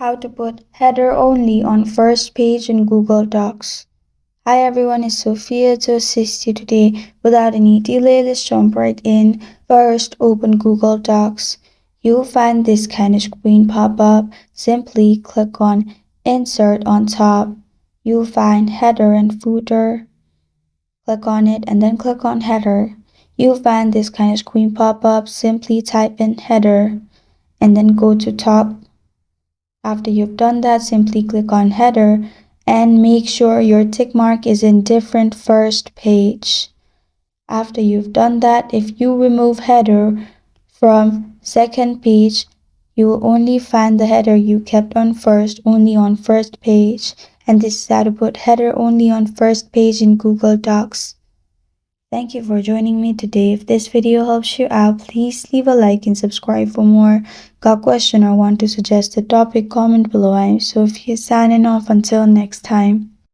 How to put header only on first page in Google Docs. Hi everyone, it's Sophia to assist you today. Without any delay, let's jump right in. First, open Google Docs. You'll find this kind of screen pop up. Simply click on Insert on top. You'll find Header and Footer. Click on it and then click on Header. You'll find this kind of screen pop up. Simply type in Header and then go to top. After you've done that, simply click on Header and make sure your tick mark is in different first page. After you've done that, if you remove header from second page, you will only find the header you kept on first only on first page. And this is how to put header only on first page in Google Docs. Thank you for joining me today. If this video helps you out, please leave a like and subscribe for more. Got a question or want to suggest a topic? Comment below. I'm Sophia signing off until next time.